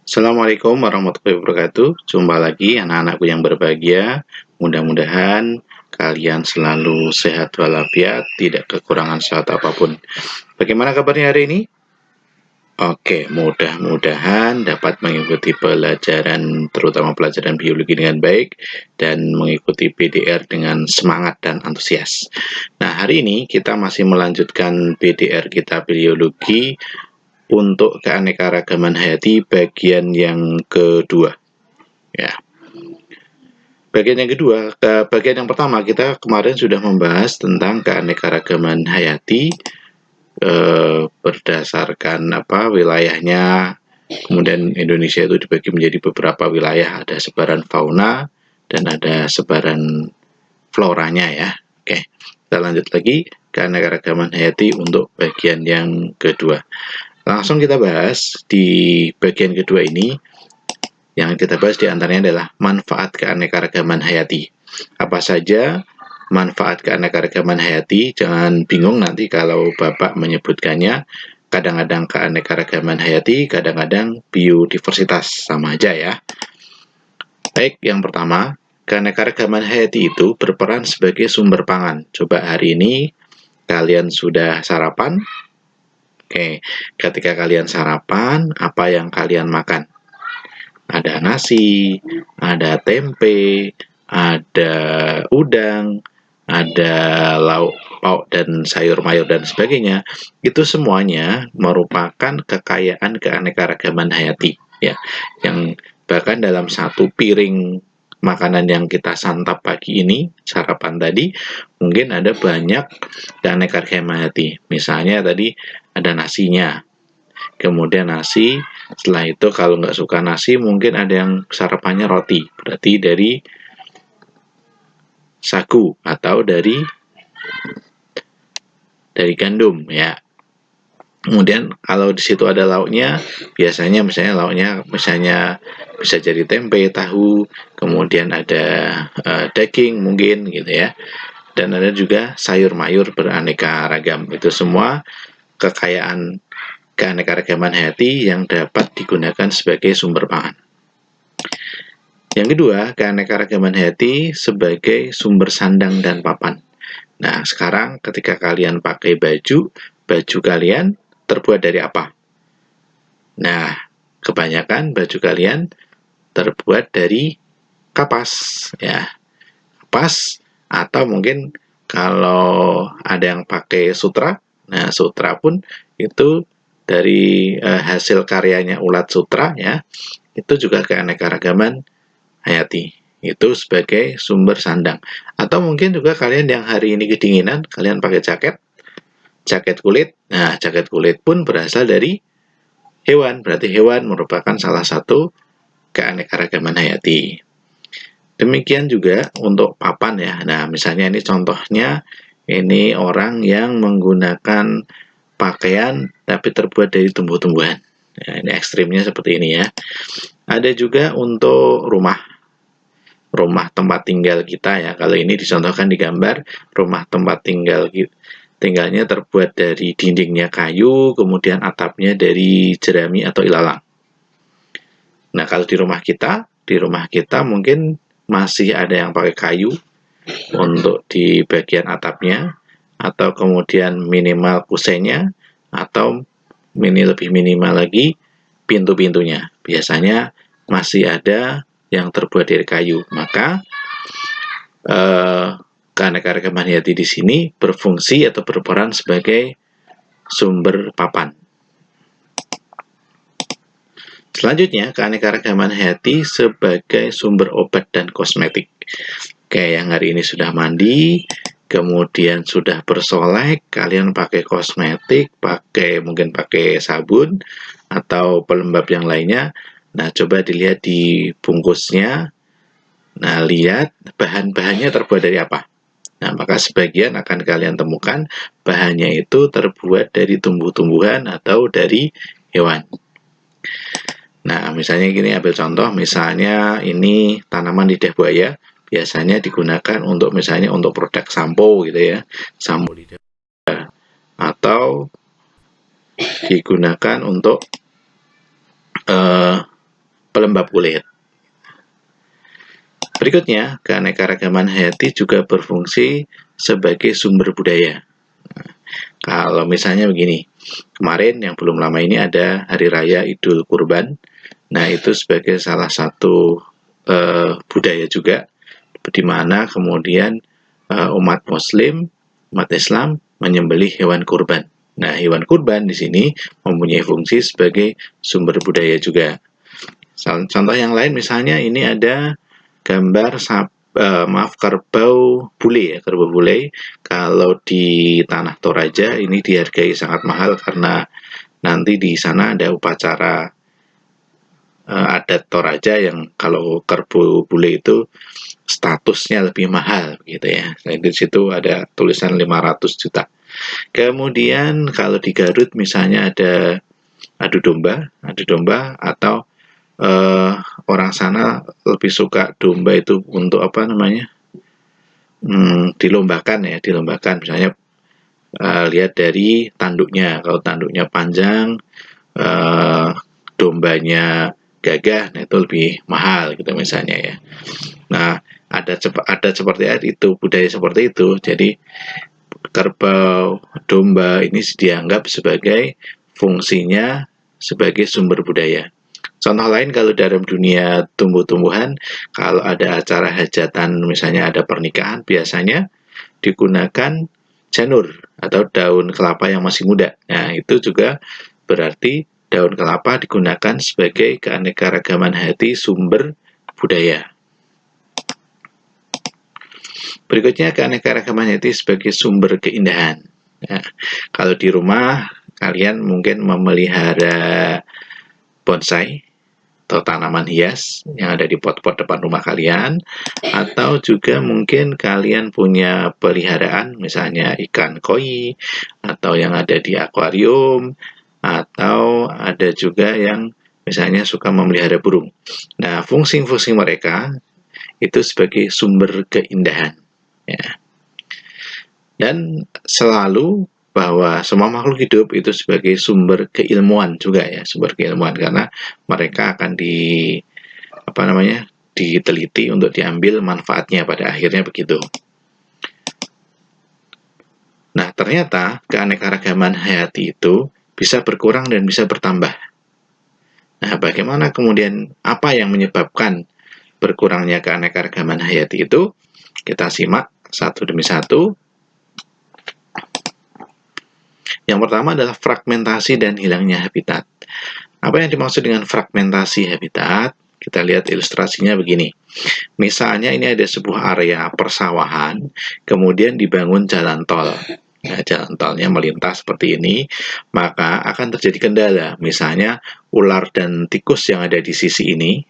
Assalamualaikum warahmatullahi wabarakatuh. Jumpa lagi anak-anakku yang berbahagia. Mudah-mudahan kalian selalu sehat walafiat, tidak kekurangan suatu apapun. Bagaimana kabarnya hari ini? Oke, mudah-mudahan dapat mengikuti pelajaran, terutama pelajaran biologi dengan baik dan mengikuti PDR dengan semangat dan antusias. Nah, hari ini kita masih melanjutkan PDR kita biologi untuk keanekaragaman hayati bagian yang kedua. Ya. Bagian yang kedua, bagian yang pertama kita kemarin sudah membahas tentang keanekaragaman hayati berdasarkan wilayahnya. Kemudian Indonesia itu dibagi menjadi beberapa wilayah, ada sebaran fauna dan ada sebaran floranya ya. Oke, kita lanjut lagi keanekaragaman hayati untuk bagian yang kedua. Langsung kita bahas di bagian kedua ini. Yang kita bahas diantaranya adalah manfaat keanekaragaman hayati. Apa saja manfaat keanekaragaman hayati? Jangan bingung nanti kalau Bapak menyebutkannya. Kadang-kadang keanekaragaman hayati, kadang-kadang biodiversitas, sama aja ya. Baik, yang pertama, keanekaragaman hayati itu berperan sebagai sumber pangan. Coba hari ini kalian sudah sarapan? Oke, ketika kalian sarapan, apa yang kalian makan? Ada nasi, ada tempe, ada udang, ada lauk pauk dan sayur mayur dan sebagainya. Itu semuanya merupakan kekayaan keanekaragaman hayati ya. Yang bahkan dalam satu piring makanan yang kita santap pagi ini, sarapan tadi, mungkin ada banyak keanekaragaman hayati. Misalnya tadi ada nasinya, kemudian nasi, setelah itu kalau nggak suka nasi mungkin ada yang sarapannya roti, berarti dari sagu atau dari gandum ya. Kemudian kalau di situ ada lauknya, biasanya misalnya bisa jadi tempe, tahu, kemudian ada daging mungkin gitu ya. Dan ada juga sayur mayur beraneka ragam. Itu semua kekayaan keanekaragaman hayati yang dapat digunakan sebagai sumber pangan. Yang kedua, keanekaragaman hayati sebagai sumber sandang dan papan. Nah, sekarang ketika kalian pakai baju kalian terbuat dari apa? Nah, kebanyakan baju kalian terbuat dari kapas, ya. Kapas, atau mungkin kalau ada yang pakai sutra, nah sutra pun itu dari hasil karyanya ulat sutra ya, itu juga keanekaragaman hayati. Itu sebagai sumber sandang. Atau mungkin juga kalian yang hari ini kedinginan, kalian pakai jaket kulit. Nah, jaket kulit pun berasal dari hewan. Berarti hewan merupakan salah satu keanekaragaman hayati. Demikian juga untuk papan ya. Nah, misalnya ini contohnya, ini orang yang menggunakan pakaian tapi terbuat dari tumbuh-tumbuhan. Nah, ini ekstrimnya seperti ini ya. Ada juga untuk rumah tempat tinggal kita ya. Kalau ini dicontohkan di gambar, rumah tempat tinggalnya terbuat dari dindingnya kayu, kemudian atapnya dari jerami atau ilalang. Nah, kalau di rumah kita mungkin masih ada yang pakai kayu untuk di bagian atapnya, atau kemudian minimal kusenya, atau lebih minimal lagi pintu-pintunya. Biasanya masih ada yang terbuat dari kayu. Maka keanekaragaman hayati di sini berfungsi atau berperan sebagai sumber papan. Selanjutnya, keanekaragaman hayati sebagai sumber obat dan kosmetik. Oke, yang hari ini sudah mandi, kemudian sudah bersolek, kalian pakai kosmetik, mungkin pakai sabun atau pelembab yang lainnya. Nah, coba dilihat di bungkusnya. Nah, lihat bahan-bahannya terbuat dari apa. Nah, maka sebagian akan kalian temukan bahannya itu terbuat dari tumbuh-tumbuhan atau dari hewan. Nah, misalnya gini, ambil contoh, misalnya ini tanaman lidah buaya, biasanya digunakan untuk misalnya untuk produk sampo gitu ya, sampo lidah buaya, atau digunakan untuk pelembab kulit. Berikutnya, keanekaragaman hayati juga berfungsi sebagai sumber budaya. Kalau misalnya begini, kemarin yang belum lama ini ada Hari Raya Idul Kurban. Nah, itu sebagai salah satu budaya juga, di mana kemudian umat Muslim, umat Islam menyembelih hewan kurban. Nah, hewan kurban di sini mempunyai fungsi sebagai sumber budaya juga. Contoh yang lain misalnya ini ada gambar kerbau bule ya, kerbau bule. Kalau di Tanah Toraja ini dihargai sangat mahal karena nanti di sana ada upacara adat Toraja yang kalau kerbau bule itu statusnya lebih mahal gitu ya. Nah, di situ ada tulisan 500 juta. Kemudian kalau di Garut misalnya ada adu domba atau orang sana lebih suka domba itu untuk apa namanya? Dilombakan misalnya lihat dari tanduknya. Kalau tanduknya panjang, dombanya gagah, nah itu lebih mahal gitu misalnya ya. Nah, ada seperti itu, budaya seperti itu. Jadi kerbau, domba ini dianggap sebagai fungsinya sebagai sumber budaya. Contoh lain kalau dalam dunia tumbuh-tumbuhan, kalau ada acara hajatan, misalnya ada pernikahan, biasanya digunakan janur atau daun kelapa yang masih muda. Nah, itu juga berarti daun kelapa digunakan sebagai keanekaragaman hayati sumber budaya. Berikutnya keanekaragaman hayati sebagai sumber keindahan. Nah, kalau di rumah kalian mungkin memelihara bonsai atau tanaman hias yang ada di pot-pot depan rumah kalian, atau juga mungkin kalian punya peliharaan misalnya ikan koi atau yang ada di akuarium, atau ada juga yang misalnya suka memelihara burung. Nah, fungsi-fungsi mereka itu sebagai sumber keindahan ya. Dan selalu bahwa semua makhluk hidup itu sebagai sumber keilmuan juga ya, sumber keilmuan, karena mereka akan diteliti untuk diambil manfaatnya pada akhirnya begitu. Nah, ternyata keanekaragaman hayati itu bisa berkurang dan bisa bertambah. Nah, bagaimana kemudian apa yang menyebabkan berkurangnya keanekaragaman hayati itu? Kita simak satu demi satu. Yang pertama adalah fragmentasi dan hilangnya habitat. Apa yang dimaksud dengan fragmentasi habitat? Kita lihat ilustrasinya begini. Misalnya ini ada sebuah area persawahan, kemudian dibangun jalan tol. Nah, jalan tolnya melintas seperti ini, maka akan terjadi kendala. Misalnya ular dan tikus yang ada di sisi ini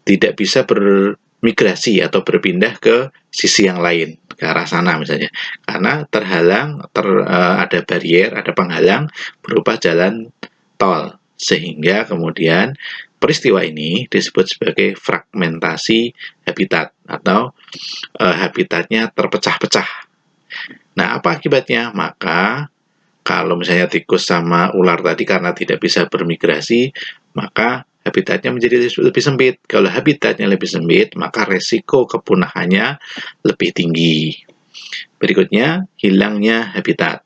tidak bisa bermigrasi atau berpindah ke sisi yang lain, ke arah sana misalnya, karena terhalang, ada barrier, ada penghalang berupa jalan tol, sehingga kemudian peristiwa ini disebut sebagai fragmentasi habitat atau habitatnya terpecah-pecah. Nah, apa akibatnya? Maka kalau misalnya tikus sama ular tadi karena tidak bisa bermigrasi, maka habitatnya menjadi lebih sempit. Kalau habitatnya lebih sempit, maka resiko kepunahannya lebih tinggi. Berikutnya, hilangnya habitat.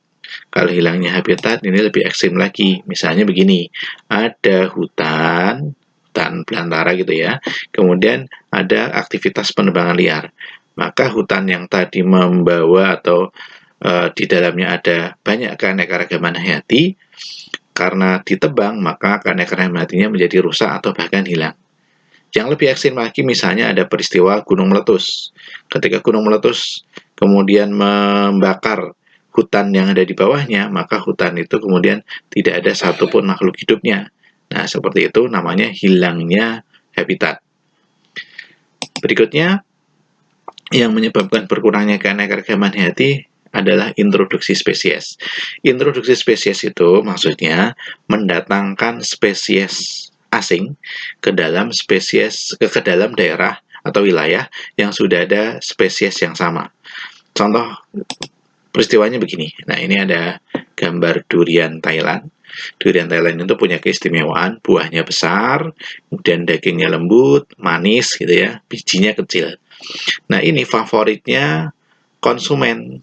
Kalau hilangnya habitat ini lebih ekstrim lagi. Misalnya begini, ada hutan belantara gitu ya. Kemudian ada aktivitas penebangan liar. Maka hutan yang tadi membawa atau di dalamnya ada banyak keanekaragaman hayati, karena ditebang maka keanekaragaman hayatinya menjadi rusak atau bahkan hilang. Yang lebih ekstrim lagi misalnya ada peristiwa gunung meletus. Ketika gunung meletus kemudian membakar hutan yang ada di bawahnya, maka hutan itu kemudian tidak ada satupun makhluk hidupnya. Nah, seperti itu namanya hilangnya habitat. Berikutnya, yang menyebabkan berkurangnya keanekaragaman hayati adalah introduksi spesies. Introduksi spesies itu maksudnya mendatangkan spesies asing ke dalam daerah atau wilayah yang sudah ada spesies yang sama. Contoh peristiwanya begini. Nah, ini ada gambar durian Thailand. Durian Thailand itu punya keistimewaan, buahnya besar, kemudian dagingnya lembut, manis gitu ya, bijinya kecil. Nah, ini favoritnya konsumen.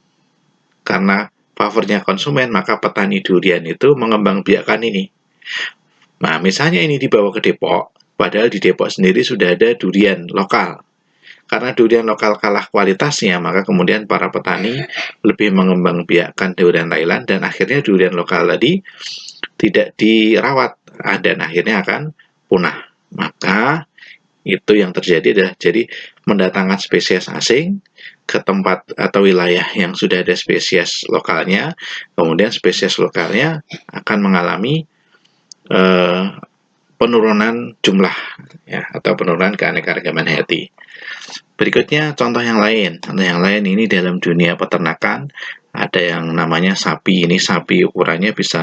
Karena favoritnya konsumen, maka petani durian itu mengembangbiakkan ini. Nah, misalnya ini dibawa ke Depok, padahal di Depok sendiri sudah ada durian lokal. Karena durian lokal kalah kualitasnya, maka kemudian para petani lebih mengembangbiakkan durian Thailand, dan akhirnya durian lokal tadi tidak dirawat, dan akhirnya akan punah. Maka itu yang terjadi adalah jadi mendatangkan spesies asing ke tempat atau wilayah yang sudah ada spesies lokalnya, kemudian spesies lokalnya akan mengalami eh, penurunan jumlah ya, atau penurunan keanekaragaman hayati. Berikutnya contoh yang lain. Contoh yang lain ini dalam dunia peternakan ada yang namanya sapi. Ini sapi ukurannya bisa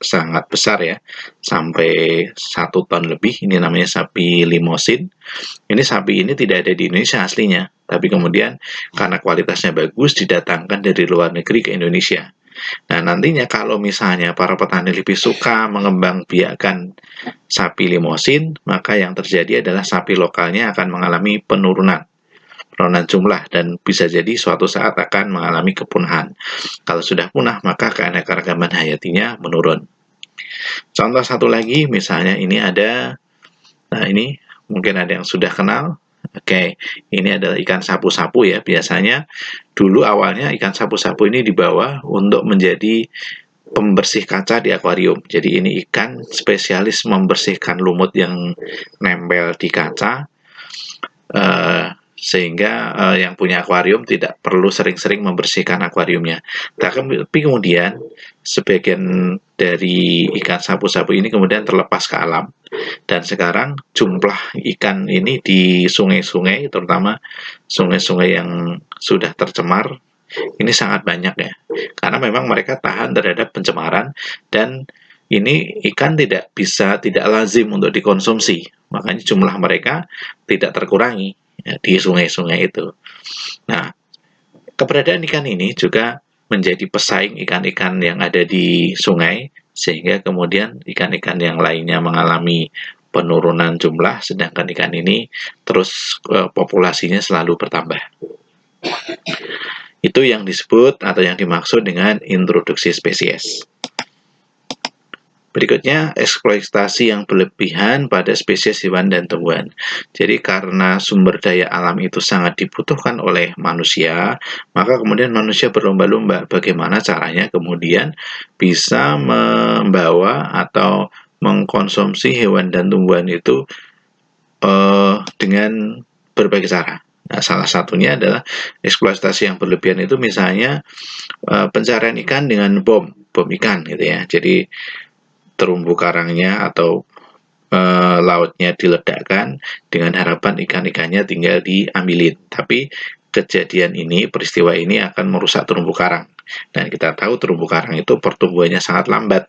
sangat besar ya, sampai 1 ton lebih. Ini namanya sapi limosin. Ini sapi ini tidak ada di Indonesia aslinya, tapi kemudian karena kualitasnya bagus didatangkan dari luar negeri ke Indonesia. Nah, nantinya kalau misalnya para petani lebih suka mengembangbiakkan sapi limosin, maka yang terjadi adalah sapi lokalnya akan mengalami penurunan jumlah, dan bisa jadi suatu saat akan mengalami kepunahan. Kalau sudah punah, maka keanekaragaman hayatinya menurun. Contoh satu lagi, misalnya ini ada, nah ini mungkin ada yang sudah kenal. Oke, ini adalah ikan sapu-sapu ya. Biasanya dulu awalnya ikan sapu-sapu ini dibawa untuk menjadi pembersih kaca di akuarium. Jadi ini ikan spesialis membersihkan lumut yang nempel di kaca, sehingga yang punya akuarium tidak perlu sering-sering membersihkan akuariumnya. Tapi kemudian sebagian dari ikan sapu-sapu ini kemudian terlepas ke alam, dan sekarang jumlah ikan ini di sungai-sungai, terutama sungai-sungai yang sudah tercemar, ini sangat banyak ya, karena memang mereka tahan terhadap pencemaran, dan ini ikan tidak lazim untuk dikonsumsi, makanya jumlah mereka tidak terkurangi ya, di sungai-sungai itu. Nah, keberadaan ikan ini juga menjadi pesaing ikan-ikan yang ada di sungai, sehingga kemudian ikan-ikan yang lainnya mengalami penurunan jumlah, sedangkan ikan ini terus populasinya selalu bertambah. Itu yang disebut atau yang dimaksud dengan introduksi spesies. Berikutnya, eksploitasi yang berlebihan pada spesies hewan dan tumbuhan. Jadi karena sumber daya alam itu sangat dibutuhkan oleh manusia, maka kemudian manusia berlomba-lomba bagaimana caranya kemudian bisa membawa atau mengkonsumsi hewan dan tumbuhan itu dengan berbagai cara. Nah, salah satunya adalah eksploitasi yang berlebihan itu misalnya pencarian ikan dengan bom ikan gitu ya. Jadi terumbu karangnya atau lautnya diledakkan dengan harapan ikan-ikannya tinggal diambilin. Tapi kejadian ini, peristiwa ini akan merusak terumbu karang. Dan kita tahu terumbu karang itu pertumbuhannya sangat lambat.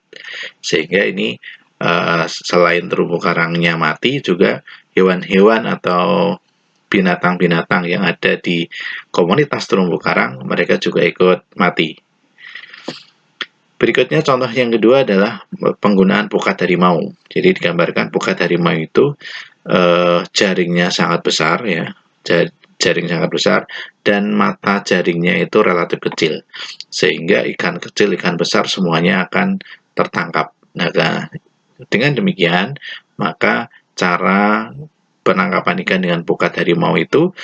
Sehingga ini selain terumbu karangnya mati, juga hewan-hewan atau binatang-binatang yang ada di komunitas terumbu karang, mereka juga ikut mati. Berikutnya contoh yang kedua adalah penggunaan pukat harimau. Jadi digambarkan pukat harimau itu jaringnya sangat besar ya, jaring sangat besar, dan mata jaringnya itu relatif kecil, sehingga ikan kecil, ikan besar semuanya akan tertangkap. Nah, dengan demikian maka cara penangkapan ikan dengan pukat harimau itu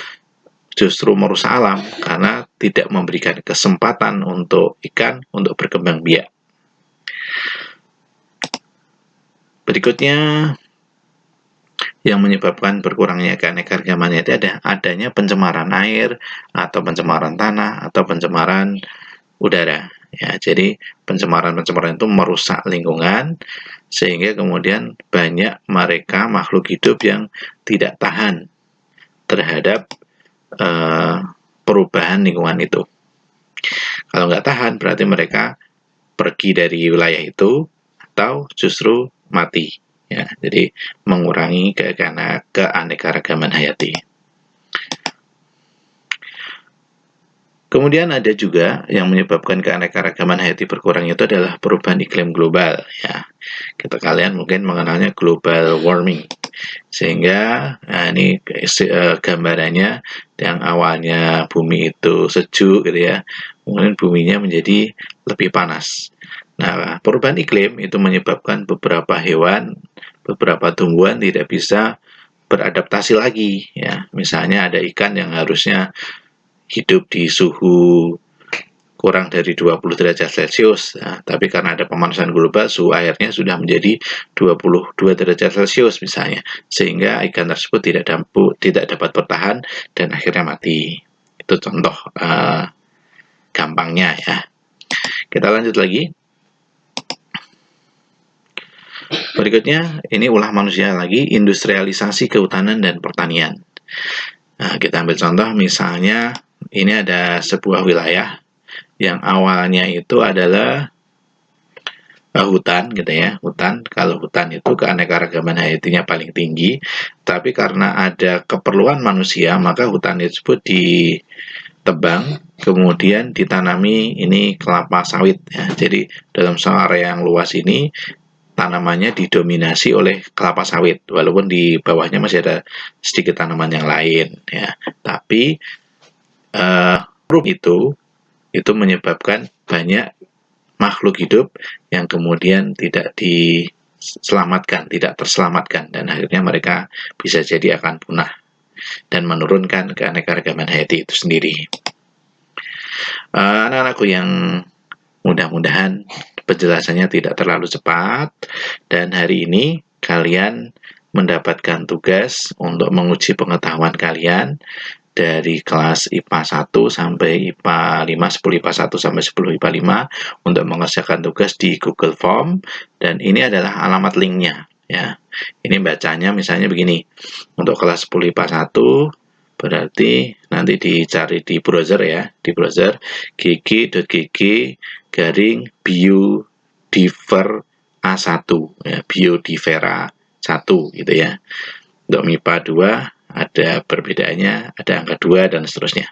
justru merusak alam, karena tidak memberikan kesempatan untuk ikan untuk berkembang biak. Berikutnya, yang menyebabkan berkurangnya keanekaragaman itu adanya pencemaran air, atau pencemaran tanah, atau pencemaran udara. Ya, jadi pencemaran itu merusak lingkungan, sehingga kemudian banyak mereka makhluk hidup yang tidak tahan terhadap perubahan lingkungan itu. Kalau nggak tahan, berarti mereka pergi dari wilayah itu atau justru mati. Ya, jadi mengurangi keanekaragaman hayati. Kemudian ada juga yang menyebabkan keanekaragaman hayati berkurang itu adalah perubahan iklim global ya. Kalian mungkin mengenalnya global warming. Sehingga ini gambarannya yang awalnya bumi itu sejuk gitu ya. Kemudian buminya menjadi lebih panas. Nah, perubahan iklim itu menyebabkan beberapa hewan, beberapa tumbuhan tidak bisa beradaptasi lagi ya. Misalnya ada ikan yang harusnya hidup di suhu kurang dari 20 derajat Celcius. Nah, tapi karena ada pemanasan global, suhu airnya sudah menjadi 22 derajat Celcius misalnya. Sehingga ikan tersebut tidak dapat bertahan dan akhirnya mati. Itu contoh gampangnya ya. Kita lanjut lagi. Berikutnya, ini ulah manusia lagi, industrialisasi kehutanan dan pertanian. Nah, kita ambil contoh misalnya, ini ada sebuah wilayah yang awalnya itu adalah hutan gitu ya. Kalau hutan itu keanekaragaman hayatinya paling tinggi, tapi karena ada keperluan manusia, maka hutan tersebut ditebang, kemudian ditanami ini kelapa sawit ya. Jadi dalam area yang luas ini tanamannya didominasi oleh kelapa sawit, walaupun di bawahnya masih ada sedikit tanaman yang lain ya. Tapi itu menyebabkan banyak makhluk hidup yang kemudian tidak terselamatkan, dan akhirnya mereka bisa jadi akan punah dan menurunkan keanekaragaman hayati itu sendiri. Anak-anakku yang mudah-mudahan penjelasannya tidak terlalu cepat, dan hari ini kalian mendapatkan tugas untuk menguji pengetahuan kalian dari kelas IPA 1 sampai IPA 5, 10 IPA 1 sampai 10 IPA 5 untuk mengerjakan tugas di Google Form, dan ini adalah alamat linknya ya. Ini bacanya misalnya begini. Untuk kelas 10 IPA 1 berarti nanti dicari di browser ya, di browser gg.gg/biodiver A1 ya, biodivera 1 gitu ya. Untuk MIPA 2 ada perbedaannya, ada angka 2 dan seterusnya.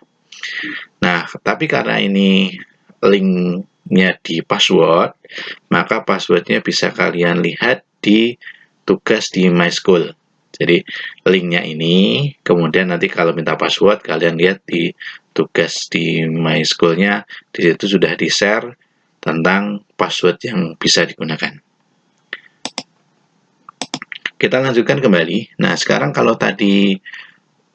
Nah, tapi karena ini linknya di password, maka passwordnya bisa kalian lihat di tugas di My School. Jadi linknya ini, kemudian nanti kalau minta password, kalian lihat di tugas di My School-nya, di situ sudah di-share tentang password yang bisa digunakan. Kita lanjutkan kembali. Nah, sekarang kalau tadi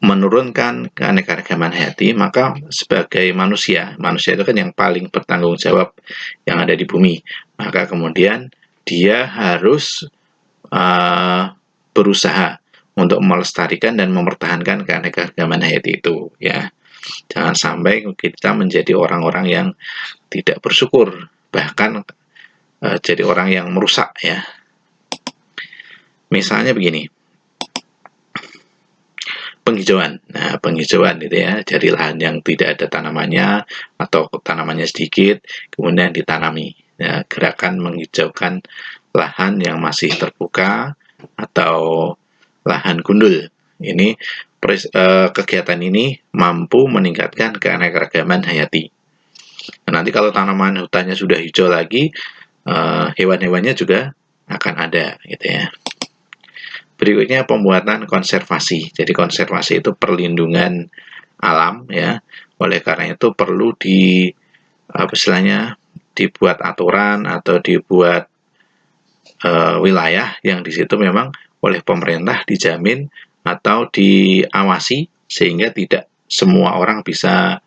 menurunkan keanekaragaman hayati, maka sebagai manusia itu kan yang paling bertanggung jawab yang ada di bumi. Maka kemudian dia harus berusaha untuk melestarikan dan mempertahankan keanekaragaman hayati itu ya. Jangan sampai kita menjadi orang-orang yang tidak bersyukur, bahkan jadi orang yang merusak ya. Misalnya begini, penghijauan. Nah, penghijauan itu ya, dari lahan yang tidak ada tanamannya atau tanamannya sedikit, kemudian ditanami. Ya, gerakan menghijaukan lahan yang masih terbuka atau lahan gundul. Ini kegiatan ini mampu meningkatkan keanekaragaman hayati. Nah, nanti kalau tanaman hutannya sudah hijau lagi, hewan-hewannya juga akan ada gitu ya. Berikutnya pembuatan konservasi. Jadi konservasi itu perlindungan alam ya. Oleh karena itu perlu dibuat aturan atau dibuat wilayah yang di situ memang oleh pemerintah dijamin atau diawasi sehingga tidak semua orang bisa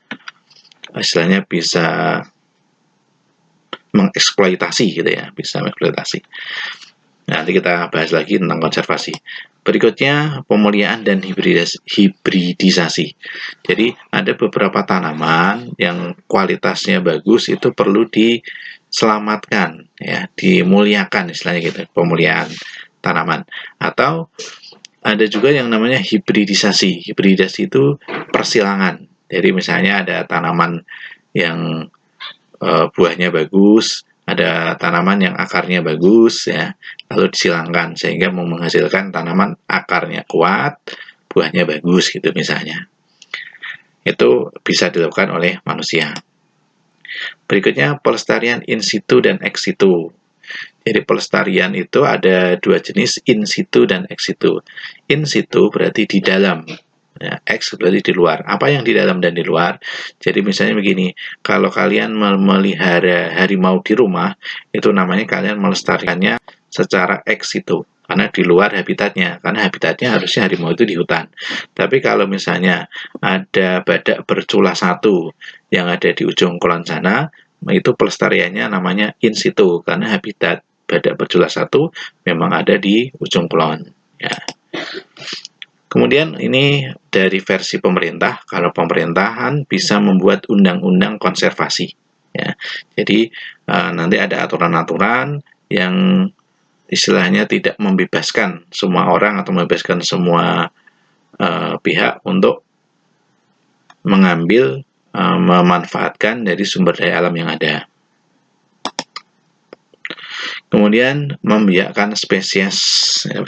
mengeksploitasi gitu ya, bisa mengeksploitasi. Nanti kita bahas lagi tentang konservasi. Berikutnya pemuliaan dan hibridisasi. Jadi ada beberapa tanaman yang kualitasnya bagus itu perlu diselamatkan ya, dimuliakan istilahnya gitu, pemuliaan tanaman. Atau ada juga yang namanya hibridisasi. Hibridisasi itu persilangan. Jadi misalnya ada tanaman yang buahnya bagus, ada tanaman yang akarnya bagus ya, lalu disilangkan sehingga menghasilkan tanaman akarnya kuat, buahnya bagus gitu misalnya. itu bisa dilakukan oleh manusia. Berikutnya pelestarian in situ dan ex situ. Jadi pelestarian itu ada dua jenis, in situ dan ex situ. In situ berarti di dalam, ya, ex berarti di luar. Apa yang di dalam dan di luar? Jadi misalnya begini, kalau kalian memelihara harimau di rumah, itu namanya kalian melestarikannya secara ex situ, karena di luar habitatnya, karena habitatnya harusnya harimau itu di hutan. Tapi kalau misalnya ada badak bercula satu yang ada di ujung kulon sana, itu pelestariannya namanya in situ, karena habitat badak bercula satu memang ada di ujung kulon, ya. Kemudian ini dari versi pemerintah, kalau pemerintahan bisa membuat undang-undang konservasi, ya. Jadi nanti ada aturan-aturan yang istilahnya tidak membebaskan semua orang atau membebaskan semua pihak untuk mengambil memanfaatkan dari sumber daya alam yang ada. Kemudian membiarkan spesies, ya,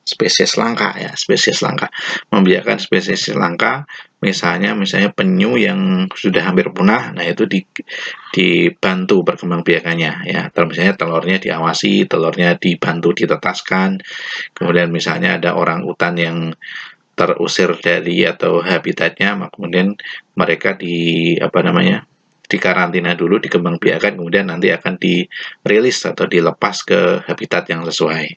spesies langka, ya, spesies langka, membiarkan spesies langka, misalnya penyu yang sudah hampir punah, nah itu dibantu perkembangbiakannya, ya. Misalnya telurnya diawasi, telurnya dibantu ditetaskan. Kemudian misalnya ada orang utan yang terusir dari atau habitatnya, kemudian mereka dikarantina dulu, dikembangbiakan, kemudian nanti akan dirilis atau dilepas ke habitat yang sesuai.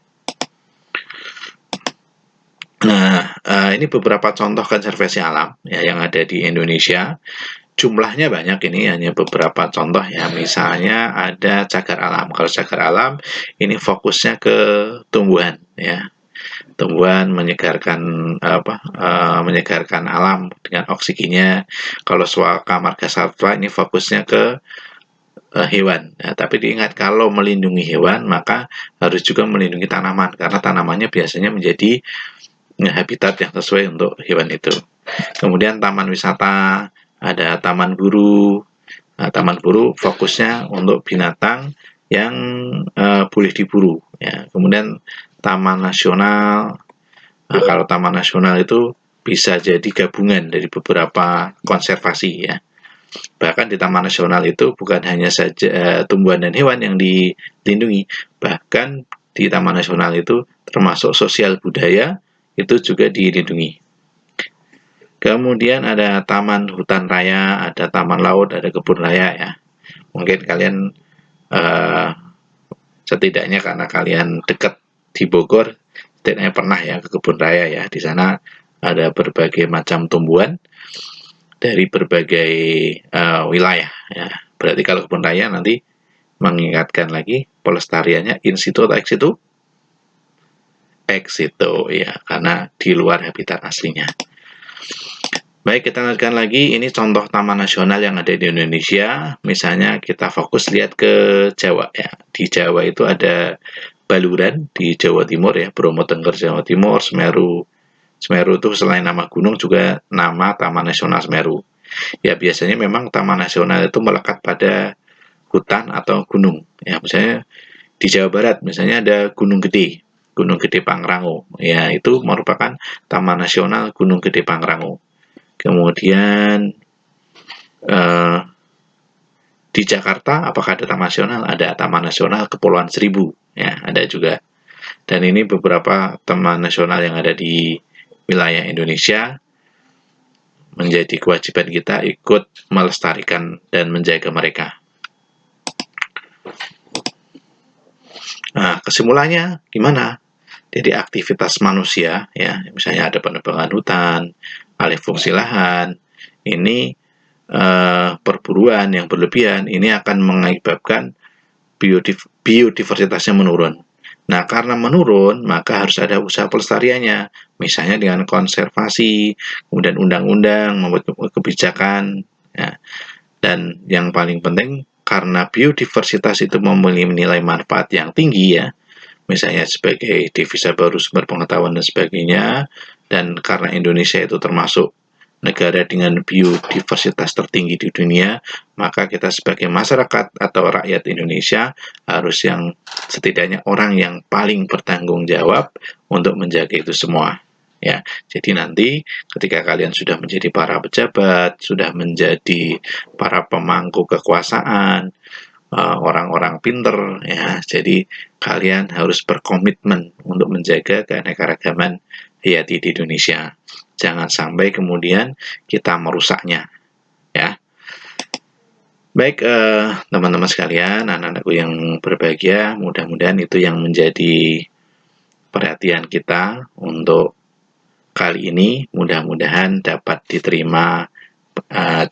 Nah, ini beberapa contoh konservasi alam, ya, yang ada di Indonesia. Jumlahnya banyak, ini hanya beberapa contoh, ya. Misalnya ada cagar alam. Kalau cagar alam ini fokusnya ke tumbuhan, ya. Tumbuhan menyegarkan alam dengan oksigennya. Kalau Swaka Marga Satwa ini fokusnya ke hewan. Nah, tapi diingat, kalau melindungi hewan maka harus juga melindungi tanaman, karena tanamannya biasanya menjadi habitat yang sesuai untuk hewan itu. Kemudian taman wisata, ada taman buru. Nah, taman buru fokusnya untuk binatang yang boleh diburu, ya. Kemudian taman nasional. Nah, kalau taman nasional itu bisa jadi gabungan dari beberapa konservasi, ya. Bahkan di taman nasional itu bukan hanya saja tumbuhan dan hewan yang dilindungi, bahkan di taman nasional itu termasuk sosial budaya itu juga dilindungi. Kemudian ada taman hutan raya, ada taman laut, ada kebun raya, ya. Mungkin kalian setidaknya karena kalian dekat di Bogor, setidaknya pernah ya ke kebun raya, ya. Di sana ada berbagai macam tumbuhan dari berbagai wilayah, ya. Berarti kalau kebun raya nanti mengingatkan lagi pelestariannya in situ atau ex situ? Ex situ, ya, karena di luar habitat aslinya. Baik, kita lanjutkan lagi. Ini contoh taman nasional yang ada di Indonesia. Misalnya kita fokus lihat ke Jawa, ya. Di Jawa itu ada Baluran di Jawa Timur, ya, Bromo Tengger Jawa Timur, Semeru. Semeru itu selain nama gunung juga nama Taman Nasional Semeru. Ya, biasanya memang taman nasional itu melekat pada hutan atau gunung. Ya, misalnya di Jawa Barat misalnya ada Gunung Gede, Gunung Gede Pangrango. Ya, itu merupakan Taman Nasional Gunung Gede Pangrango. Kemudian di Jakarta apakah ada taman nasional? Ada Taman Nasional Kepulauan Seribu, ya, ada juga. Dan ini beberapa taman nasional yang ada di wilayah Indonesia, menjadi kewajiban kita ikut melestarikan dan menjaga mereka. Nah, kesimpulannya gimana? Jadi aktivitas manusia, ya, misalnya ada penebangan hutan, alih fungsi lahan, ini perburuan yang berlebihan, ini akan mengakibatkan biodiversitasnya menurun. Nah, karena menurun, maka harus ada usaha pelestariannya, misalnya dengan konservasi, kemudian undang-undang, membuat kebijakan, ya. Dan yang paling penting, karena biodiversitas itu memiliki nilai manfaat yang tinggi, ya, misalnya sebagai devisa baru, sumber pengetahuan dan sebagainya, dan karena Indonesia itu termasuk negara dengan biodiversitas tertinggi di dunia, maka kita sebagai masyarakat atau rakyat Indonesia harus setidaknya orang yang paling bertanggung jawab untuk menjaga itu semua, ya. Jadi nanti ketika kalian sudah menjadi para pejabat, sudah menjadi para pemangku kekuasaan, orang-orang pinter ya. Jadi kalian harus berkomitmen untuk menjaga keanekaragaman hayati di Indonesia. Jangan sampai kemudian kita merusaknya ya. Baik teman-teman sekalian, anak-anakku yang berbahagia, mudah-mudahan itu yang menjadi perhatian kita untuk kali ini. Mudah-mudahan dapat diterima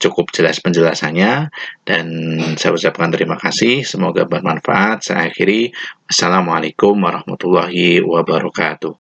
cukup jelas penjelasannya, dan saya ucapkan terima kasih, semoga bermanfaat. Saya akhiri, wassalamualaikum warahmatullahi wabarakatuh.